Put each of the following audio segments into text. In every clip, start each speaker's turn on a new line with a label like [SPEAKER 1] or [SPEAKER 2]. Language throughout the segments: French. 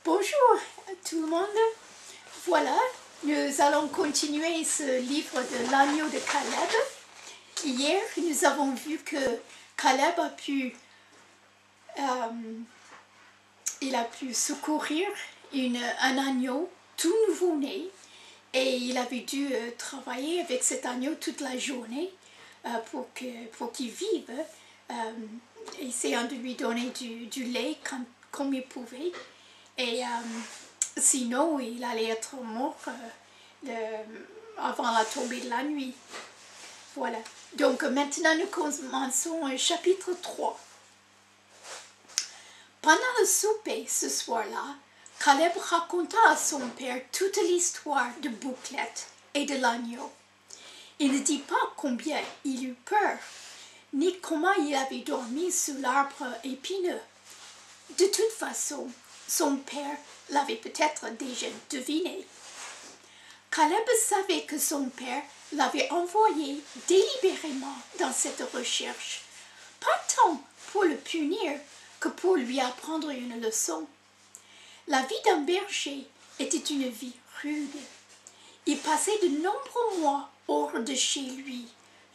[SPEAKER 1] Bonjour à tout le monde. Voilà, nous allons continuer ce livre de l'agneau de Caleb. Hier, nous avons vu que Caleb il a pu secourir un agneau tout nouveau-né et il avait dû travailler avec cet agneau toute la journée pour qu'il vive, essayant de lui donner du lait comme il pouvait. Et sinon, il allait être mort avant la tombée de la nuit. Voilà. Donc maintenant, nous commençons chapitre 3. Pendant le souper ce soir-là, Caleb raconta à son père toute l'histoire de Bouclette et de l'agneau. Il ne dit pas combien il eut peur, ni comment il avait dormi sous l'arbre épineux. De toute façon, son père l'avait peut-être déjà deviné. Caleb savait que son père l'avait envoyé délibérément dans cette recherche, pas tant pour le punir que pour lui apprendre une leçon. La vie d'un berger était une vie rude. Il passait de nombreux mois hors de chez lui,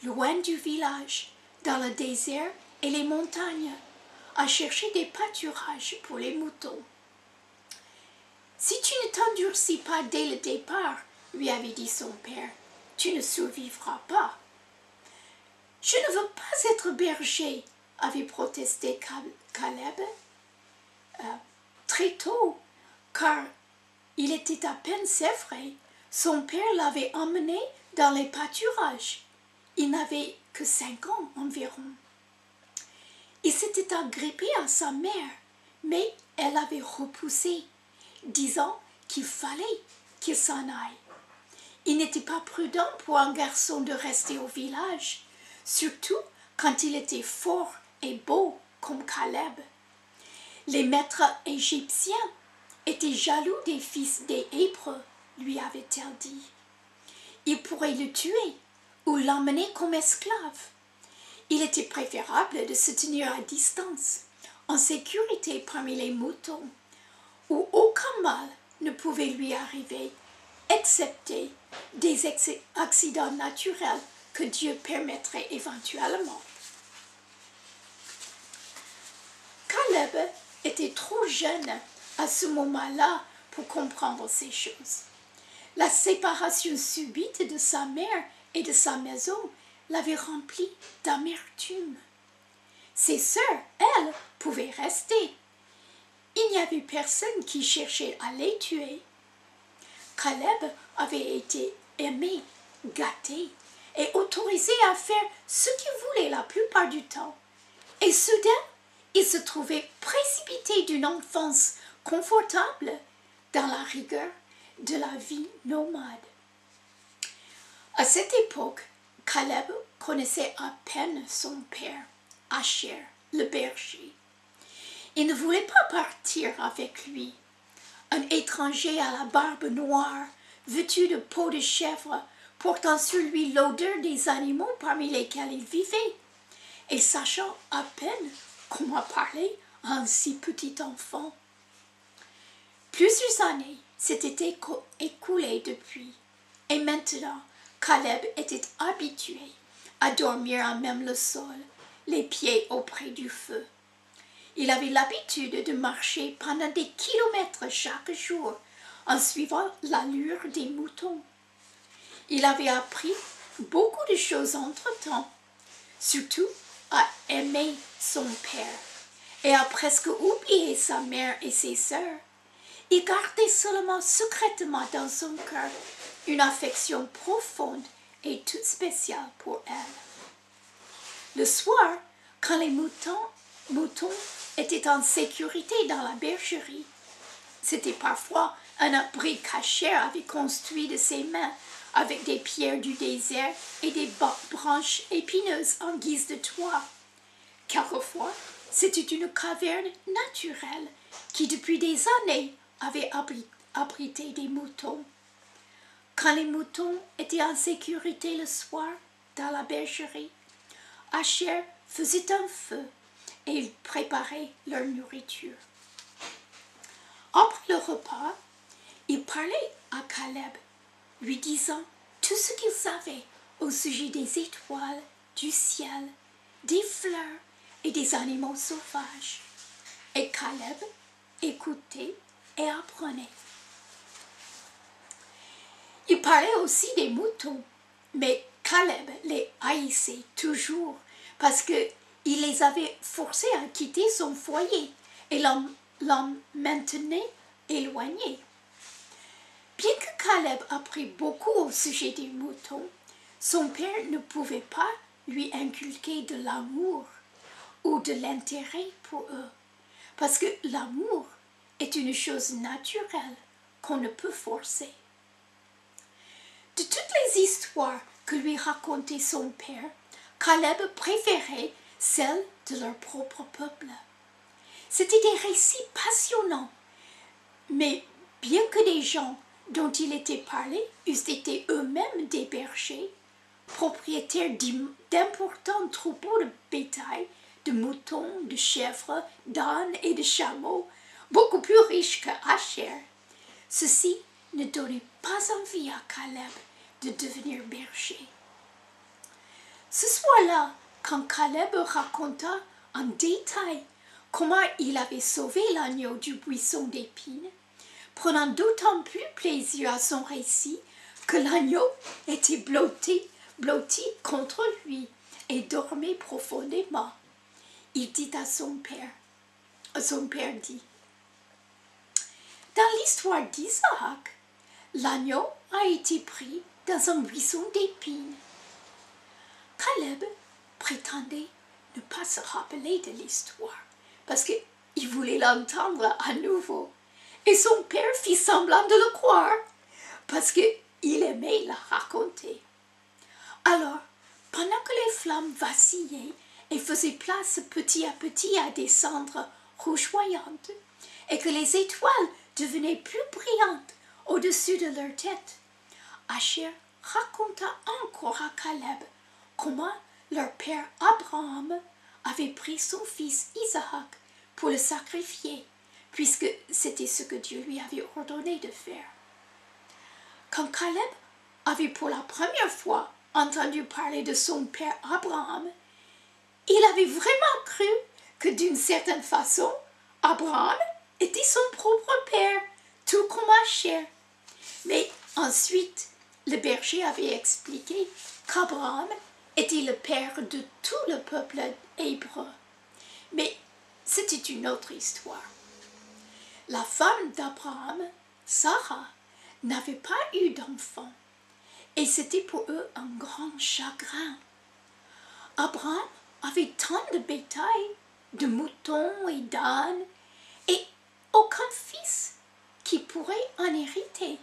[SPEAKER 1] loin du village, dans le désert et les montagnes, à chercher des pâturages pour les moutons. « Si tu ne t'endurcis pas dès le départ, lui avait dit son père, tu ne survivras pas. »« Je ne veux pas être berger, » avait protesté Caleb très tôt, car il était à peine sevré. Son père l'avait emmené dans les pâturages. Il n'avait que 5 ans environ. Il s'était agrippé à sa mère, mais elle l'avait repoussé, disant qu'il fallait qu'il s'en aille. Il n'était pas prudent pour un garçon de rester au village, surtout quand il était fort et beau comme Caleb. Les maîtres égyptiens étaient jaloux des fils des Hébreux, lui avait-elle dit. Ils pourraient le tuer ou l'emmener comme esclave. Il était préférable de se tenir à distance, en sécurité parmi les moutons, où aucun mal ne pouvait lui arriver, excepté des accidents naturels que Dieu permettrait éventuellement. Caleb était trop jeune à ce moment-là pour comprendre ces choses. La séparation subite de sa mère et de sa maison l'avait rempli d'amertume. Ses sœurs, elles, pouvaient rester. Il n'y avait personne qui cherchait à les tuer. Caleb avait été aimé, gâté et autorisé à faire ce qu'il voulait la plupart du temps. Et soudain, il se trouvait précipité d'une enfance confortable dans la rigueur de la vie nomade. À cette époque, Caleb connaissait à peine son père, Asher, le berger. Il ne voulait pas partir avec lui. Un étranger à la barbe noire, vêtu de peau de chèvre, portant sur lui l'odeur des animaux parmi lesquels il vivait, et sachant à peine comment parler à un si petit enfant. Plusieurs années s'étaient écoulées depuis, et maintenant Caleb était habitué à dormir à même le sol, les pieds auprès du feu. Il avait l'habitude de marcher pendant des kilomètres chaque jour en suivant l'allure des moutons. Il avait appris beaucoup de choses entre-temps, surtout à aimer son père et à presque oublier sa mère et ses sœurs. Il gardait seulement secrètement dans son cœur une affection profonde et toute spéciale pour elle. Le soir, quand les moutons étaient en sécurité dans la bergerie, c'était parfois un abri qu'Asher avait construit de ses mains avec des pierres du désert et des branches épineuses en guise de toit. Quelquefois, c'était une caverne naturelle qui depuis des années avait abrité des moutons. Quand les moutons étaient en sécurité le soir dans la bergerie, Asher faisait un feu et il préparait leur nourriture. Après le repas, il parlait à Caleb, lui disant tout ce qu'il savait au sujet des étoiles, du ciel, des fleurs et des animaux sauvages. Et Caleb écoutait et apprenait. Il parlait aussi des moutons, mais Caleb les haïssait toujours parce qu'il les avait forcés à quitter son foyer et l'en maintenait éloigné. Bien que Caleb apprit beaucoup au sujet des moutons, son père ne pouvait pas lui inculquer de l'amour ou de l'intérêt pour eux, parce que l'amour est une chose naturelle qu'on ne peut forcer. De toutes les histoires que lui racontait son père, Caleb préférait celles de leur propre peuple. C'étaient des récits passionnants, mais bien que des gens dont il était parlé eussent été eux-mêmes des bergers, propriétaires d'importants troupeaux de bétail, de moutons, de chèvres, d'ânes et de chameaux, beaucoup plus riches que Asher, ceci ne donnait pas envie à Caleb de devenir berger. Ce soir-là, quand Caleb raconta en détail comment il avait sauvé l'agneau du buisson d'épines, prenant d'autant plus plaisir à son récit que l'agneau était blotti contre lui et dormait profondément. Il dit à son père dit, dans l'histoire d'Isaac, l'agneau a été pris dans un buisson d'épines. Caleb prétendait ne pas se rappeler de l'histoire parce qu'il voulait l'entendre à nouveau. Et son père fit semblant de le croire parce qu'il aimait la raconter. Alors, pendant que les flammes vacillaient et faisaient place petit à petit à des cendres rougeoyantes et que les étoiles devenaient plus brillantes au-dessus de leur tête, Asher raconta encore à Caleb comment leur père Abraham avait pris son fils Isaac pour le sacrifier, puisque c'était ce que Dieu lui avait ordonné de faire. Quand Caleb avait pour la première fois entendu parler de son père Abraham, il avait vraiment cru que d'une certaine façon, Abraham était son propre père, tout comme Asher. Mais ensuite, le berger avait expliqué qu'Abraham était le père de tout le peuple hébreu. Mais c'était une autre histoire. La femme d'Abraham, Sarah, n'avait pas eu d'enfant et c'était pour eux un grand chagrin. Abraham avait tant de bétail, de moutons et d'ânes et aucun fils qui pourrait en hériter.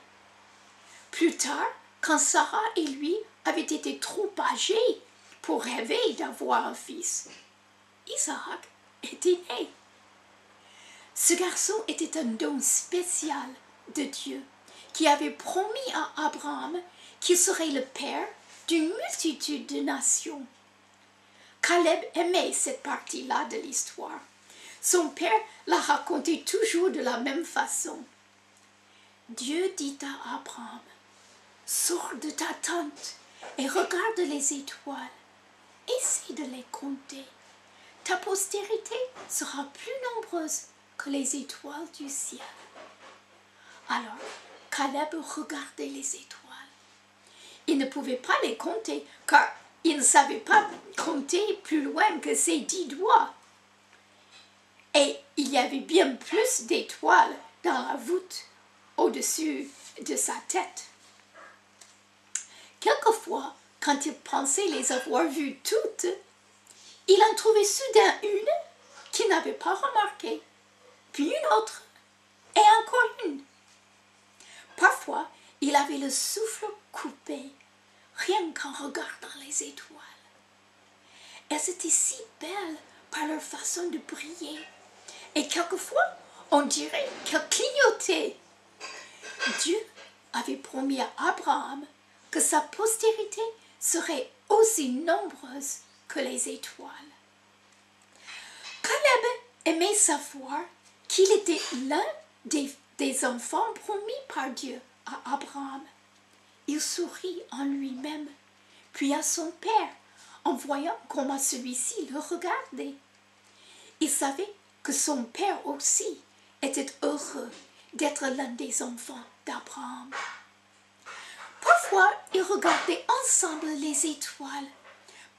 [SPEAKER 1] Plus tard, quand Sarah et lui avaient été trop âgés pour rêver d'avoir un fils, Isaac était né. Ce garçon était un don spécial de Dieu qui avait promis à Abraham qu'il serait le père d'une multitude de nations. Caleb aimait cette partie-là de l'histoire. Son père la racontait toujours de la même façon. Dieu dit à Abraham, « Sors de ta tente et regarde les étoiles. Essaie de les compter. Ta postérité sera plus nombreuse que les étoiles du ciel. » Alors, Caleb regardait les étoiles. Il ne pouvait pas les compter, car il ne savait pas compter plus loin que ses 10 doigts. Et il y avait bien plus d'étoiles dans la voûte au-dessus de sa tête. Quelquefois, quand il pensait les avoir vues toutes, il en trouvait soudain une qu'il n'avait pas remarquée, puis une autre, et encore une. Parfois, il avait le souffle coupé, rien qu'en regardant les étoiles. Elles étaient si belles par leur façon de briller, et quelquefois, on dirait qu'elles clignotaient. Dieu avait promis à Abraham que sa postérité serait aussi nombreuse que les étoiles. Caleb aimait savoir qu'il était l'un des des enfants promis par Dieu à Abraham. Il sourit en lui-même, puis à son père, en voyant comment celui-ci le regardait. Il savait que son père aussi était heureux d'être l'un des enfants d'Abraham. Parfois, ils regardaient ensemble les étoiles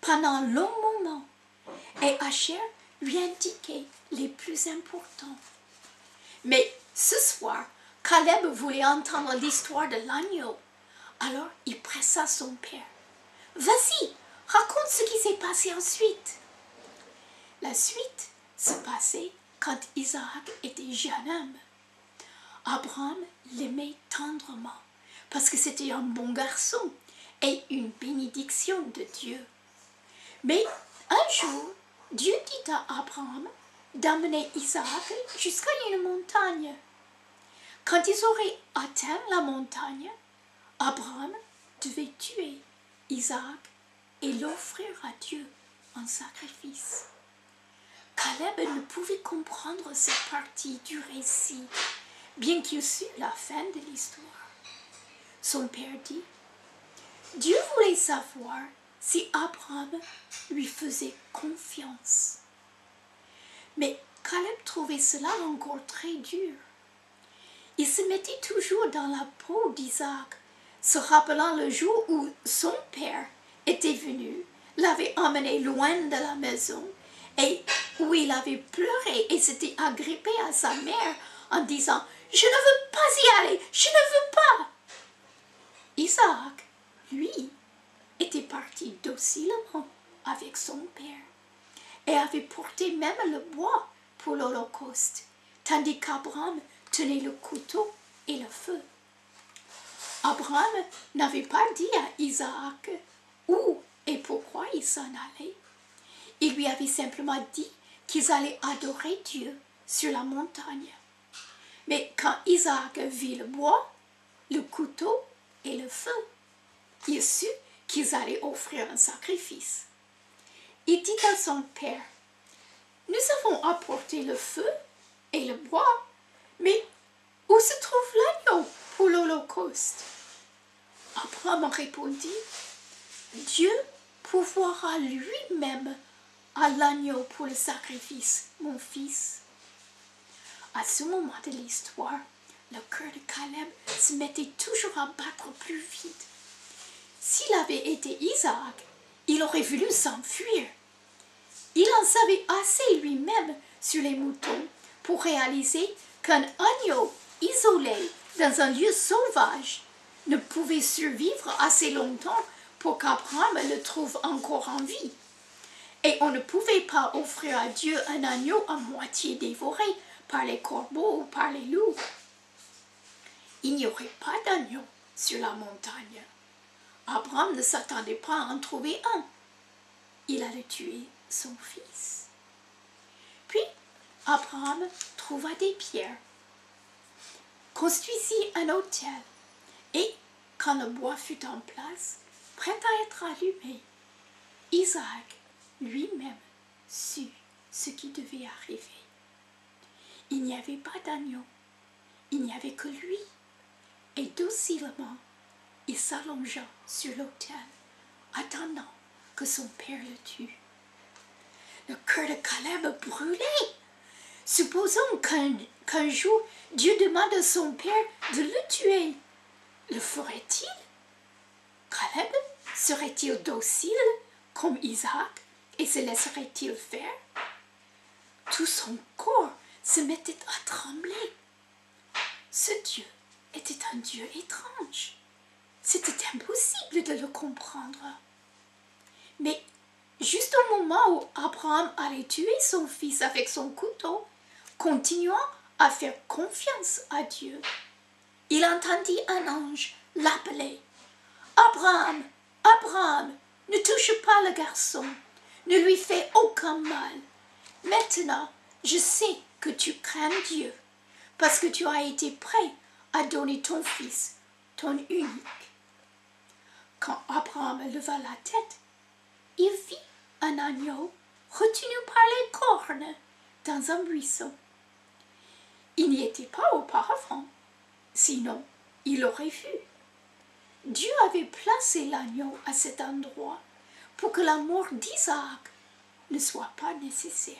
[SPEAKER 1] pendant un long moment et Asher lui indiquait les plus importants. Mais ce soir, Caleb voulait entendre l'histoire de l'agneau. Alors il pressa son père. « Vas-y, raconte ce qui s'est passé ensuite. » La suite se passait quand Isaac était jeune homme. Abraham l'aimait tendrement parce que c'était un bon garçon et une bénédiction de Dieu. Mais un jour, Dieu dit à Abraham d'amener Isaac jusqu'à une montagne. Quand ils auraient atteint la montagne, Abraham devait tuer Isaac et l'offrir à Dieu en sacrifice. Caleb ne pouvait comprendre cette partie du récit, bien qu'il sût la fin de l'histoire. Son père dit, Dieu voulait savoir si Abraham lui faisait confiance. Mais Caleb trouvait cela encore très dur. Il se mettait toujours dans la peau d'Isaac, se rappelant le jour où son père était venu, l'avait emmené loin de la maison et où il avait pleuré et s'était agrippé à sa mère en disant « Je ne veux pas y aller, je ne veux pas !» Isaac, lui, était parti docilement avec son père et avait porté même le bois pour l'Holocauste, tandis qu'Abraham tenait le couteau et le feu. Abraham n'avait pas dit à Isaac où et pourquoi il s'en allait. Il lui avait simplement dit qu'ils allaient adorer Dieu sur la montagne. Mais quand Isaac vit le bois, le couteau et le feu, il sut qu'ils allaient offrir un sacrifice. Il dit à son père, « Nous avons apporté le feu et le bois, mais où se trouve l'agneau pour l'Holocauste ?» Abraham répondit, « Dieu pourvoira lui-même à l'agneau pour le sacrifice, mon fils. » À ce moment de l'histoire, le cœur de Caleb se mettait toujours à battre plus vite. S'il avait été Isaac, il aurait voulu s'enfuir. Il en savait assez lui-même sur les moutons pour réaliser qu'un agneau isolé dans un lieu sauvage ne pouvait survivre assez longtemps pour qu'Abraham le trouve encore en vie. Et on ne pouvait pas offrir à Dieu un agneau à moitié dévoré par les corbeaux ou par les loups. Il n'y aurait pas d'agneau sur la montagne. Abraham ne s'attendait pas à en trouver un. Il allait tuer son fils. Puis, Abraham trouva des pierres, construisit un autel, et, quand le bois fut en place, prêt à être allumé, Isaac lui-même sut ce qui devait arriver. Il n'y avait pas d'agneau, il n'y avait que lui, et docilement, il s'allongea sur l'autel, attendant que son père le tue. Le cœur de Caleb brûlait. Supposons qu'un jour, Dieu demande à son père de le tuer. Le ferait-il? Caleb serait-il docile comme Isaac et se laisserait-il faire? Tout son corps se mettait à trembler. Ce Dieu était un Dieu étrange. C'était impossible de le comprendre. Mais juste au moment où Abraham allait tuer son fils avec son couteau, continuant à faire confiance à Dieu, il entendit un ange l'appeler. « Abraham, Abraham, ne touche pas le garçon, ne lui fais aucun mal. Maintenant, je sais que tu crains Dieu, parce que tu as été prêt à donner ton fils, ton unique. » Quand Abraham leva la tête, il vit un agneau retenu par les cornes dans un buisson. Il n'y était pas auparavant, sinon il l'aurait vu. Dieu avait placé l'agneau à cet endroit pour que la mort d'Isaac ne soit pas nécessaire.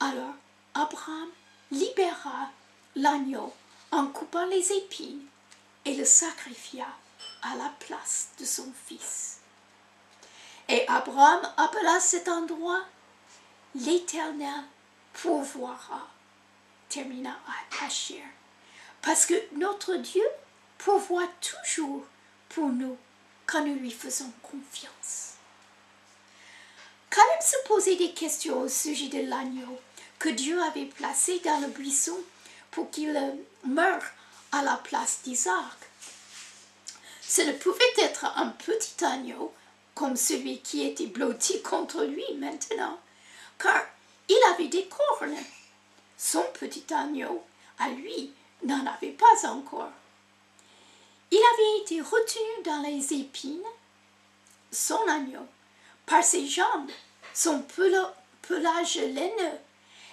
[SPEAKER 1] Alors Abraham libéra l'agneau en coupant les épines et le sacrifia à la place de son fils. Et Abraham appela cet endroit l'Éternel pourvoira, termina Asher, parce que notre Dieu pourvoit toujours pour nous quand nous lui faisons confiance. Caleb se posait des questions au sujet de l'agneau que Dieu avait placé dans le buisson pour qu'il meure à la place d'Isaac. Ce ne pouvait être un petit agneau comme celui qui était blotti contre lui maintenant, car il avait des cornes. Son petit agneau, à lui, n'en avait pas encore. Il avait été retenu dans les épines, son agneau, par ses jambes, son pelage laineux,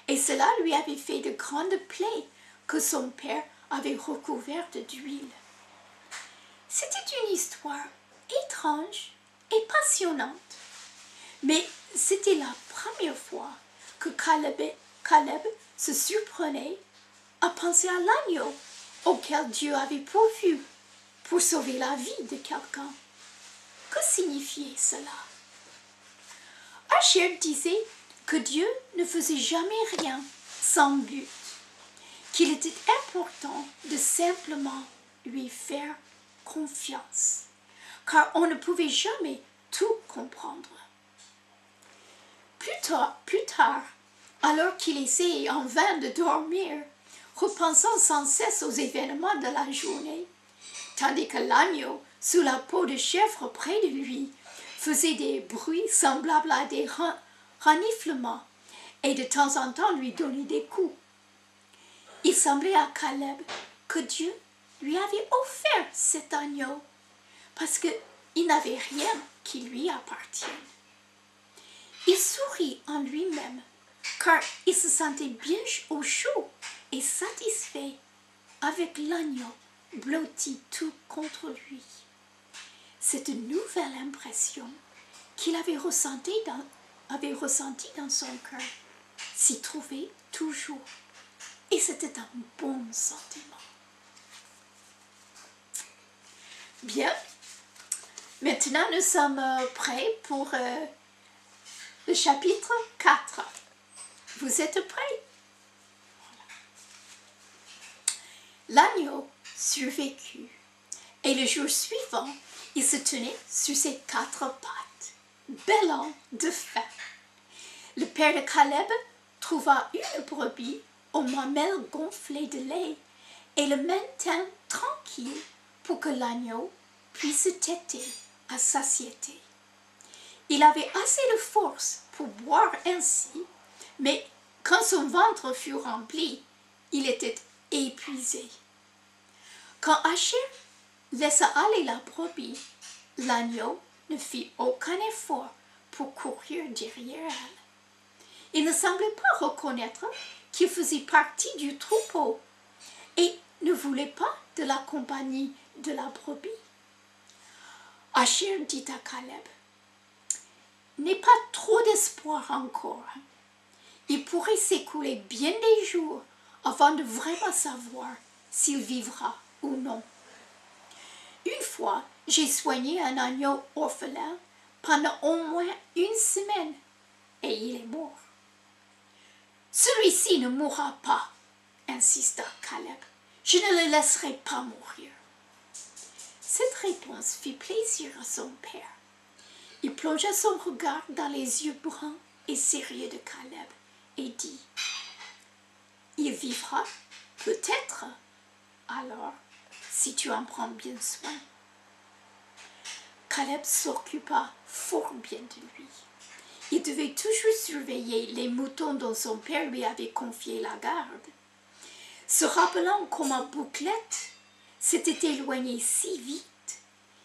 [SPEAKER 1] et cela lui avait fait de grandes plaies que son père avait recouvertes d'huile. C'était une histoire étrange et passionnante, mais c'était la première fois que Caleb se surprenait à penser à l'agneau auquel Dieu avait pourvu pour sauver la vie de quelqu'un. Que signifiait cela? Asher disait que Dieu ne faisait jamais rien sans but, qu'il était important de simplement lui faire confiance, car on ne pouvait jamais tout comprendre. Plus tard, alors qu'il essayait en vain de dormir, repensant sans cesse aux événements de la journée, tandis que l'agneau, sous la peau de chèvre près de lui, faisait des bruits semblables à des reniflements et de temps en temps lui donnait des coups. Il semblait à Caleb que Dieu lui avait offert cet agneau parce qu'il n'avait rien qui lui appartienne. Il sourit en lui-même car il se sentait bien au chaud et satisfait avec l'agneau blotti tout contre lui. Cette nouvelle impression qu'il avait ressentie dans son cœur s'y trouvait toujours. Et c'était un bon sentiment. Bien, maintenant nous sommes prêts pour le chapitre 4. Vous êtes prêts? L'agneau survécut, et le jour suivant, il se tenait sur ses 4 pattes, bêlant de faim. Le père de Caleb trouva une brebis aux mamelles gonflées de lait et le maintint tranquille pour que l'agneau puisse téter à satiété. Il avait assez de force pour boire ainsi, mais quand son ventre fut rempli, il était épuisé. Quand Asher laissa aller la brebis, l'agneau ne fit aucun effort pour courir derrière elle. Il ne semblait pas reconnaître qu'il faisait partie du troupeau et ne voulait pas de la compagnie de la brebis. Asher dit à Caleb, « N'aie pas trop d'espoir encore. Il pourrait s'écouler bien des jours avant de vraiment savoir s'il vivra ou non. Une fois, j'ai soigné un agneau orphelin pendant au moins 1 semaine et il est mort. » « Celui-ci ne mourra pas, insista Caleb. Je ne le laisserai pas mourir. » Cette réponse fit plaisir à son père. Il plongea son regard dans les yeux bruns et sérieux de Caleb et dit, « Il vivra, peut-être, alors, si tu en prends bien soin. » Caleb s'occupa fort bien de lui. Il devait toujours surveiller les moutons dont son père lui avait confié la garde. Se rappelant comment Bouclette s'était éloigné si vite,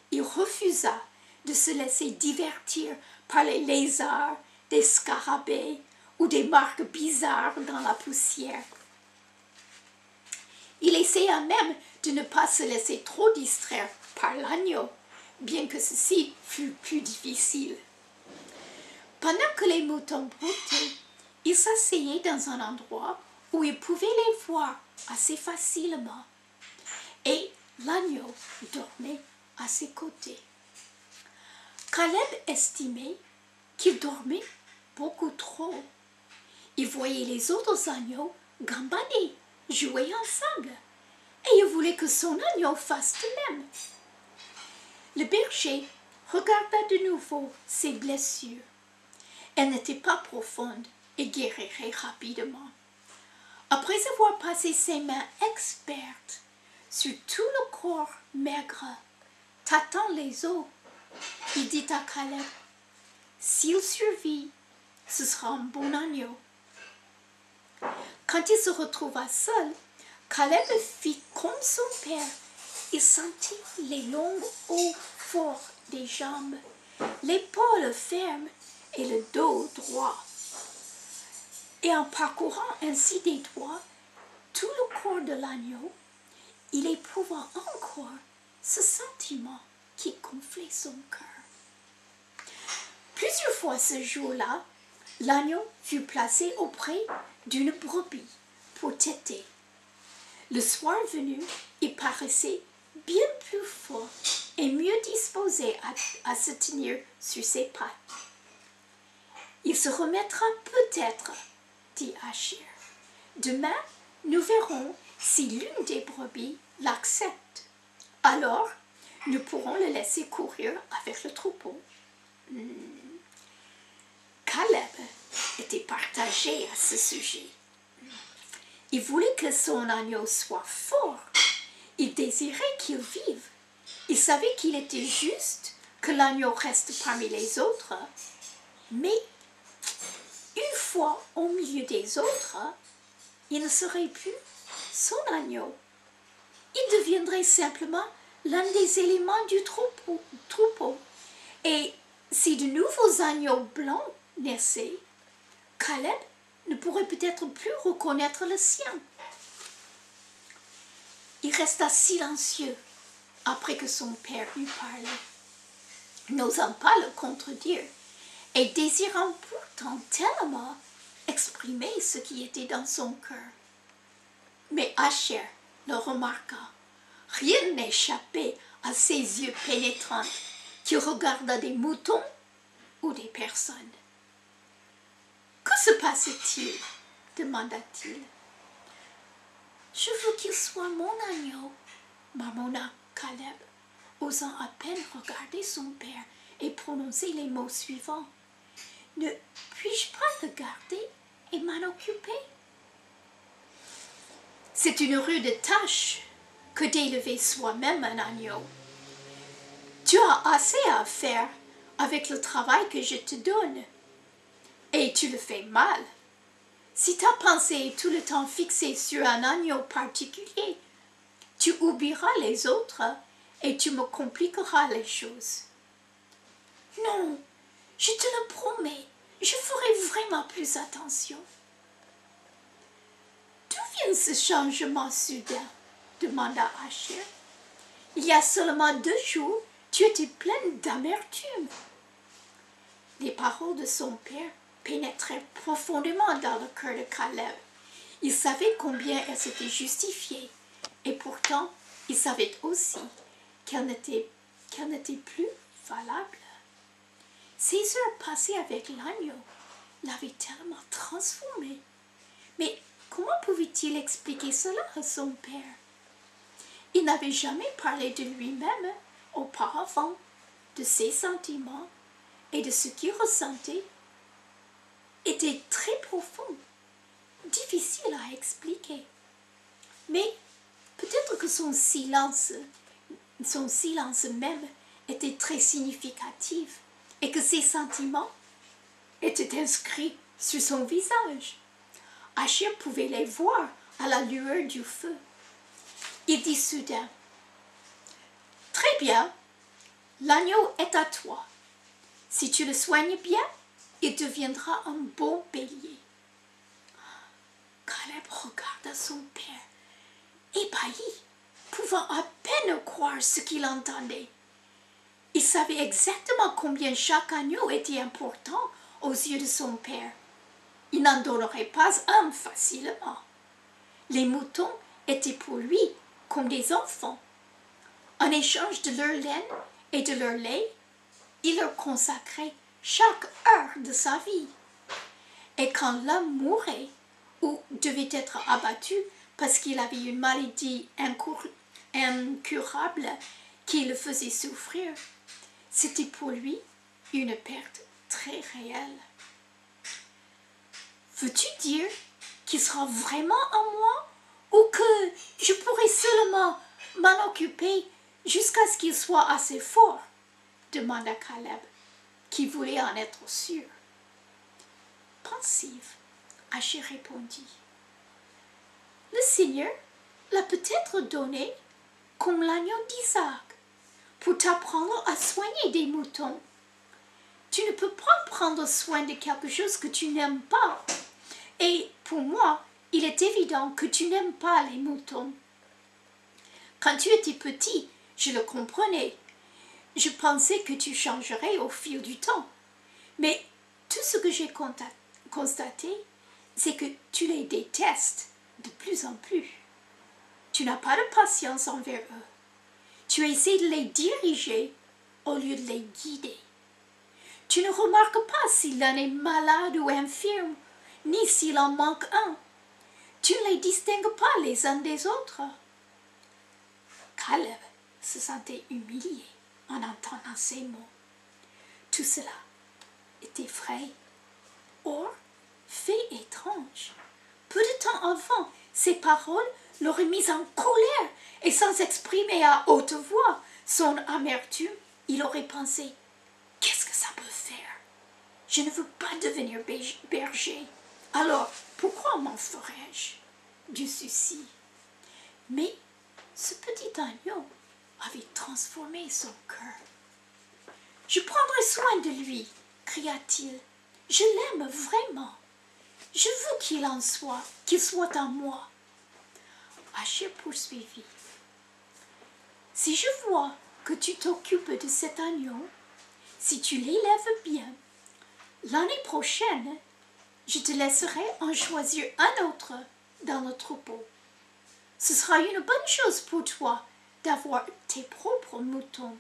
[SPEAKER 1] il refusa de se laisser divertir par les lézards, des scarabées ou des marques bizarres dans la poussière. Il essaya même de ne pas se laisser trop distraire par l'agneau, bien que ceci fût plus difficile. Pendant que les moutons broutaient, il s'asseyait dans un endroit où il pouvait les voir assez facilement, et l'agneau dormait à ses côtés. Caleb estimait qu'il dormait beaucoup trop. Il voyait les autres agneaux gambader, jouer ensemble, et il voulait que son agneau fasse de même. Le berger regarda de nouveau ses blessures. Elles n'étaient pas profondes et guériraient rapidement. Après avoir passé ses mains expertes sur tout le corps maigre, tâtant les os, il dit à Caleb, « S'il survit, ce sera un bon agneau. » Quand il se retrouva seul, Caleb fit comme son père. Il sentit les longs os forts des jambes, l'épaule ferme et le dos droit. Et en parcourant ainsi des doigts tout le corps de l'agneau, il éprouva encore ce sentiment qui gonflait son cœur. Plusieurs fois ce jour-là, l'agneau fut placé auprès d'une brebis pour téter. Le soir venu, il paraissait bien plus fort et mieux disposé à se tenir sur ses pattes. Il se remettra peut-être, dit Asher. Demain, nous verrons si l'une des brebis l'accepte. Alors, nous pourrons le laisser courir avec le troupeau. Caleb était partagé à ce sujet. Il voulait que son agneau soit fort. Il désirait qu'il vive. Il savait qu'il était juste que l'agneau reste parmi les autres. Mais, une fois au milieu des autres, il ne serait plus son agneau. Il deviendrait simplement l'un des éléments du troupeau. Et si de nouveaux agneaux blancs naissaient, Caleb ne pourrait peut-être plus reconnaître le sien. Il resta silencieux après que son père eut parlé, n'osant pas le contredire et désirant pourtant tellement exprimer ce qui était dans son cœur. Mais Asher le remarqua. Rien n'échappait à ses yeux pénétrants qui regardaient des moutons ou des personnes. « Que se passe-t-il » demanda-t-il. « Je veux qu'il soit mon agneau, » marmonna Caleb, osant à peine regarder son père et prononcer les mots suivants. « Ne puis-je pas le garder et m'en occuper ?» C'est une rude tâche que d'élever soi-même un agneau. Tu as assez à faire avec le travail que je te donne. Et tu le fais mal. Si ta pensée est tout le temps fixée sur un agneau particulier, tu oublieras les autres et tu me compliqueras les choses. Non, je te le promets, je ferai vraiment plus attention. D'où vient ce changement soudain? Demanda Asher. Il y a seulement 2 jours, tu étais pleine d'amertume. Les paroles de son père pénétraient profondément dans le cœur de Caleb. Il savait combien elles étaient justifiées, et pourtant, il savait aussi qu'elles n'étaient plus valables. Ces heures passées avec l'agneau l'avaient tellement transformé. Mais comment pouvait-il expliquer cela à son père? Il n'avait jamais parlé de lui-même auparavant, de ses sentiments et de ce qu'il ressentait. Était très profond, difficile à expliquer. Mais peut-être que son silence même était très significatif et que ses sentiments étaient inscrits sur son visage. Asher pouvait les voir à la lueur du feu. Il dit soudain, « Très bien, l'agneau est à toi. Si tu le soignes bien, il deviendra un bon bélier. » Caleb regarda son père ébahi, pouvant à peine croire ce qu'il entendait. Il savait exactement combien chaque agneau était important aux yeux de son père. Il n'en donnerait pas un facilement. Les moutons étaient pour lui comme des enfants. En échange de leur laine et de leur lait, il leur consacrait chaque heure de sa vie. Et quand l'homme mourait ou devait être abattu parce qu'il avait une maladie incurable qui le faisait souffrir, c'était pour lui une perte très réelle. Veux-tu dire qu'il sera vraiment à moi ou que je pourrai seulement m'en occuper jusqu'à ce qu'il soit assez fort? Demanda Caleb, qui voulait en être sûr. Pensive, Haché répondit. Le Seigneur l'a peut-être donné comme l'agneau d'Isaac pour t'apprendre à soigner des moutons. Tu ne peux pas prendre soin de quelque chose que tu n'aimes pas. Et pour moi, il est évident que tu n'aimes pas les moutons. Quand tu étais petit, je le comprenais. Je pensais que tu changerais au fil du temps. Mais tout ce que j'ai constaté, c'est que tu les détestes de plus en plus. Tu n'as pas de patience envers eux. Tu essaies de les diriger au lieu de les guider. Tu ne remarques pas si l'un est malade ou infirme, ni s'il en manque un. Tu ne les distingues pas les uns des autres. Caleb se sentait humilié en entendant ces mots. Tout cela était vrai. Or, fait étrange, peu de temps avant, ces paroles l'auraient mis en colère et sans exprimer à haute voix son amertume, il aurait pensé « Qu'est-ce que ça peut faire? Je ne veux pas devenir berger. Alors, pourquoi m'en ferais-je du souci ?» Mais ce petit agneau avait transformé son cœur. « Je prendrai soin de lui, cria-t-il. Je l'aime vraiment. Je veux qu'il soit à moi. » Haché poursuivit. « Si je vois que tu t'occupes de cet agneau, si tu l'élèves bien, l'année prochaine, je te laisserai en choisir un autre dans le troupeau. Ce sera une bonne chose pour toi d'avoir tes propres moutons.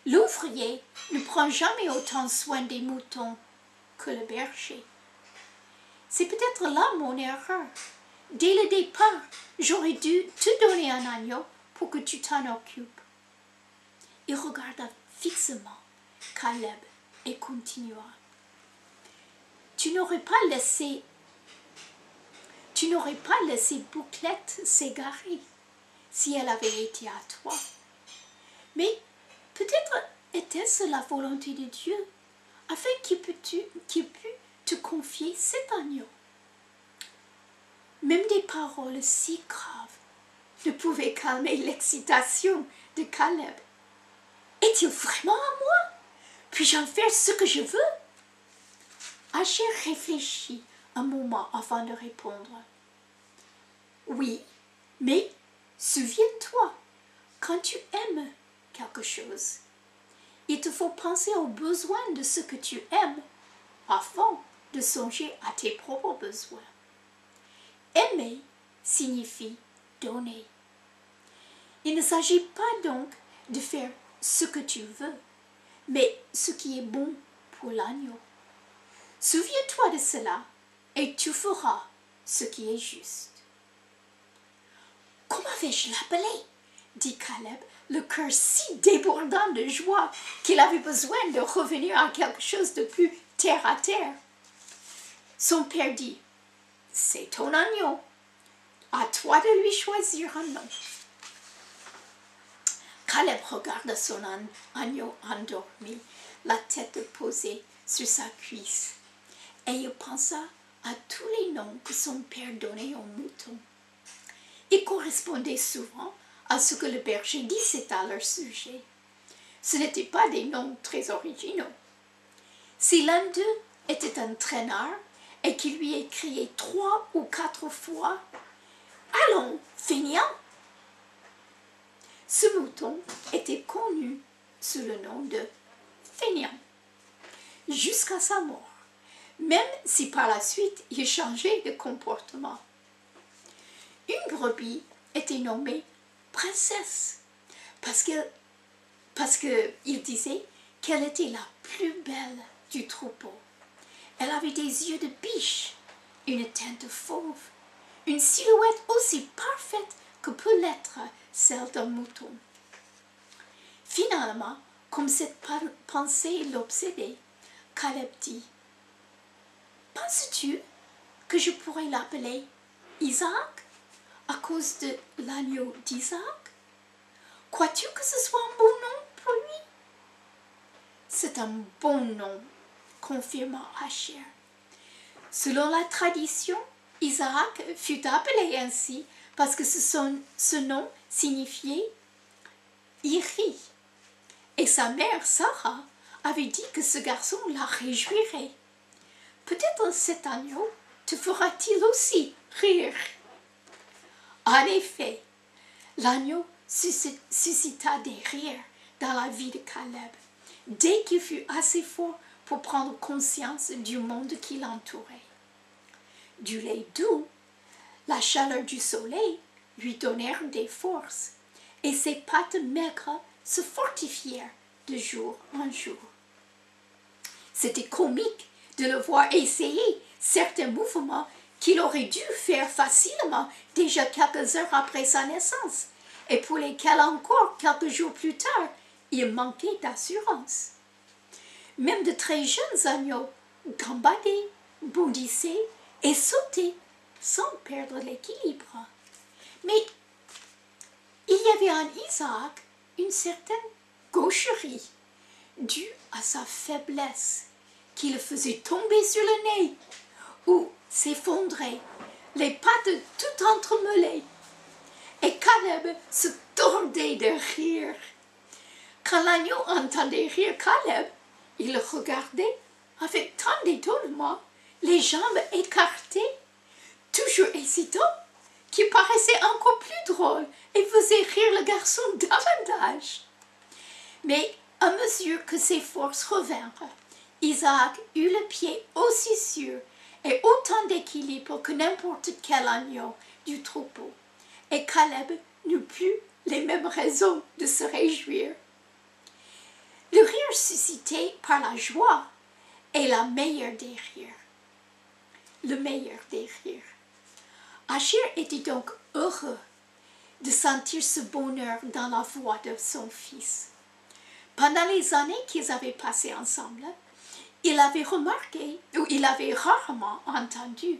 [SPEAKER 1] L'ouvrier ne prend jamais autant soin des moutons que le berger. C'est peut-être là mon erreur. Dès le départ, j'aurais dû te donner un agneau pour que tu t'en occupes. » Il regarda fixement Caleb et continua. Tu n'aurais pas laissé Bouclette s'égarer si elle avait été à toi. Mais peut-être était-ce la volonté de Dieu afin qu'il pût te confier cet agneau. Même des paroles si graves ne pouvaient calmer l'excitation de Caleb. Est-il vraiment à moi? Puis-je en faire ce que je veux? Haché réfléchit un moment avant de répondre. Oui, mais souviens-toi, quand tu aimes quelque chose, il te faut penser aux besoins de ce que tu aimes avant de songer à tes propres besoins. Aimer signifie donner. Il ne s'agit pas donc de faire ce que tu veux, mais ce qui est bon pour l'agneau. Souviens-toi de cela et tu feras ce qui est juste. Comment vais-je l'appeler? Dit Caleb, le cœur si débordant de joie qu'il avait besoin de revenir à quelque chose de plus terre à terre. Son père dit, c'est ton agneau, à toi de lui choisir un nom. Caleb regarda son agneau endormi, la tête posée sur sa cuisse, et il pensa à tous les noms que son père donnait aux moutons. Ils correspondaient souvent à ce que le berger disait à leur sujet. Ce n'étaient pas des noms très originaux. Si l'un d'eux était un traînard et qu'il lui ait crié 3 ou 4 fois, Allons, feignant. Ce mouton était connu sous le nom de feignant jusqu'à sa mort, même si par la suite il changeait de comportement. Une brebis était nommée princesse parce qu'il disait qu'elle était la plus belle du troupeau. Elle avait des yeux de biche, une teinte fauve, une silhouette aussi parfaite que peut l'être celle d'un mouton. Finalement, comme cette pensée l'obsédait, Caleb dit: « Penses-tu que je pourrais l'appeler Isaac à cause de l'agneau d'Isaac? Crois-tu que ce soit un bon nom pour lui? » « C'est un bon nom, » confirma Asher. Selon la tradition, Isaac fut appelé ainsi parce que ce nom signifiait Iri. Et sa mère, Sarah, avait dit que ce garçon la réjouirait. Peut-être cet agneau te fera-t-il aussi rire. En effet, l'agneau suscita des rires dans la vie de Caleb, dès qu'il fut assez fort pour prendre conscience du monde qui l'entourait. Du lait doux, la chaleur du soleil lui donnèrent des forces, et ses pattes maigres se fortifièrent de jour en jour. C'était comique de le voir essayer certains mouvements qu'il aurait dû faire facilement déjà quelques heures après sa naissance, et pour lesquels encore quelques jours plus tard, il manquait d'assurance. Même de très jeunes agneaux gambadaient, bondissaient et sautaient sans perdre l'équilibre. Mais il y avait en Isaac une certaine gaucherie due à sa faiblesse qui le faisait tomber sur le nez ou s'effondrer, les pattes tout entremêlées. Et Caleb se tordait de rire. Quand l'agneau entendait rire Caleb, il le regardait avec tant d'étonnement, les jambes écartées, toujours hésitant, qui paraissait encore plus drôle et faisait rire le garçon davantage. Mais à mesure que ses forces revinrent, Isaac eut le pied aussi sûr et autant d'équilibre que n'importe quel agneau du troupeau, et Caleb n'eut plus les mêmes raisons de se réjouir. Le rire suscité par la joie est la meilleure des rires. Le meilleur des rires. Asher était donc heureux de sentir ce bonheur dans la voix de son fils. Pendant les années qu'ils avaient passées ensemble, il avait remarqué, ou il avait rarement entendu.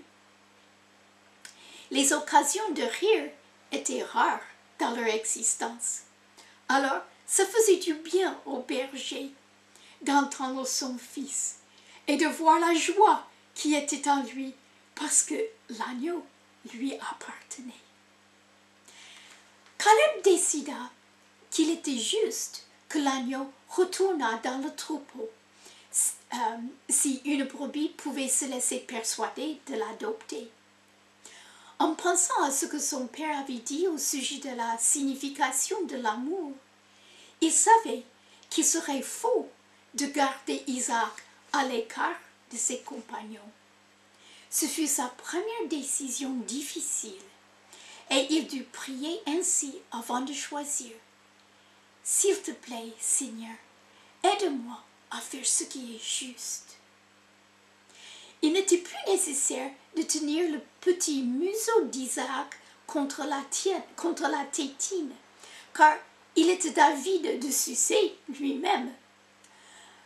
[SPEAKER 1] Les occasions de rire étaient rares dans leur existence. Alors, ça faisait du bien au berger d'entendre son fils et de voir la joie qui était en lui parce que l'agneau lui appartenait. Caleb décida qu'il était juste que l'agneau retournât dans le troupeau si une brebis pouvait se laisser persuader de l'adopter. En pensant à ce que son père avait dit au sujet de la signification de l'amour, il savait qu'il serait faux de garder Isaac à l'écart de ses compagnons. Ce fut sa première décision difficile, et il dut prier ainsi avant de choisir. « S'il te plaît, Seigneur, aide-moi à faire ce qui est juste. » Il n'était plus nécessaire de tenir le petit museau d'Isaac contre la tétine, car il était avide de sucer lui-même.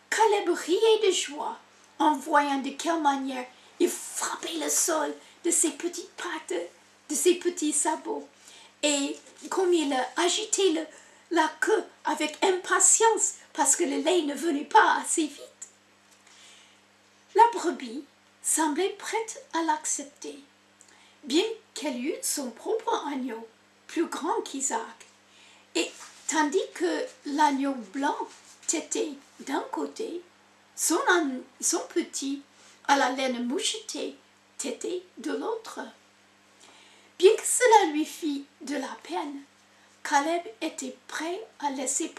[SPEAKER 1] Caleb riait de joie en voyant de quelle manière il frappait le sol de ses petites pattes, de ses petits sabots, et comme il agitait la queue avec impatience parce que le lait ne venait pas assez vite. La brebis semblait prête à l'accepter, bien qu'elle eût son propre agneau, plus grand qu'Isaac, et tandis que l'agneau blanc tétait d'un côté, son petit à la laine mouchetée tétait de l'autre. Bien que cela lui fît de la peine, Caleb était prêt à laisser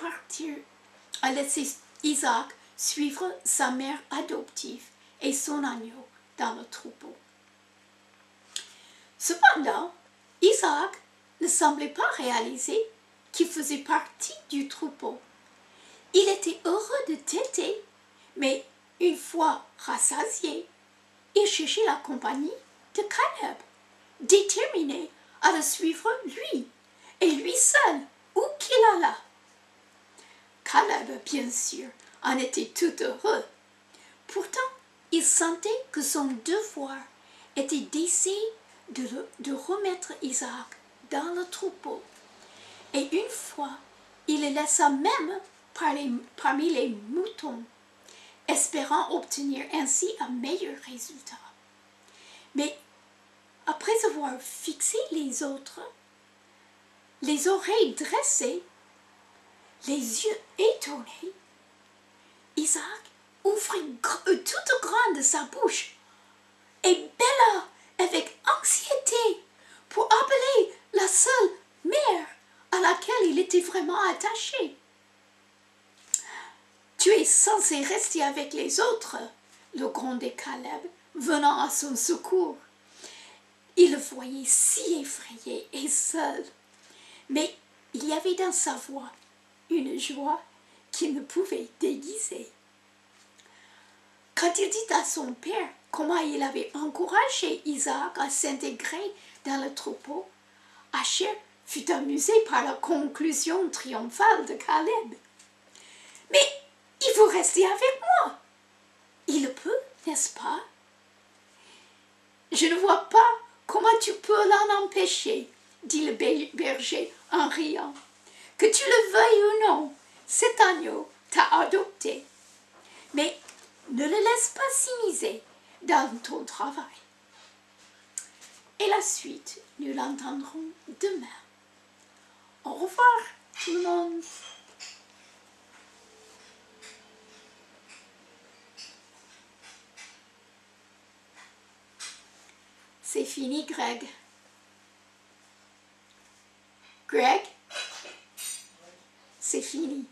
[SPEAKER 1] Isaac suivre sa mère adoptive et son agneau dans le troupeau. Cependant, Isaac ne semblait pas réaliser qu'il faisait partie du troupeau. Il était heureux de téter, mais une fois rassasié, il cherchait la compagnie de Caleb, déterminé à le suivre lui, et lui seul, où qu'il allât. Caleb, bien sûr, en était tout heureux. Pourtant, il sentait que son devoir était d'essayer de remettre Isaac dans le troupeau. Et une fois, il le laissa même parmi les moutons, espérant obtenir ainsi un meilleur résultat. Mais après avoir fixé les autres, les oreilles dressées, les yeux étonnés, Isaac ouvrit toute grande sa bouche et bêla avec anxiété pour appeler la seule mère à laquelle il était vraiment attaché. « Tu es censé rester avec les autres, » le grondait Caleb, venant à son secours. Il le voyait si effrayé et seul, mais il y avait dans sa voix une joie qu'il ne pouvait déguiser. Quand il dit à son père comment il avait encouragé Isaac à s'intégrer dans le troupeau, Asher fut amusé par la conclusion triomphale de Caleb. « Mais il faut rester avec moi. Il peut, n'est-ce pas? » « Je ne vois pas comment tu peux l'en empêcher, » dit le berger en riant. « Que tu le veuilles ou non, cet agneau t'a adopté. Mais ne le laisse pas s'immiscer dans ton travail. » Et la suite, nous l'entendrons demain. Au revoir tout le monde. C'est fini, Greg. Greg, c'est fini.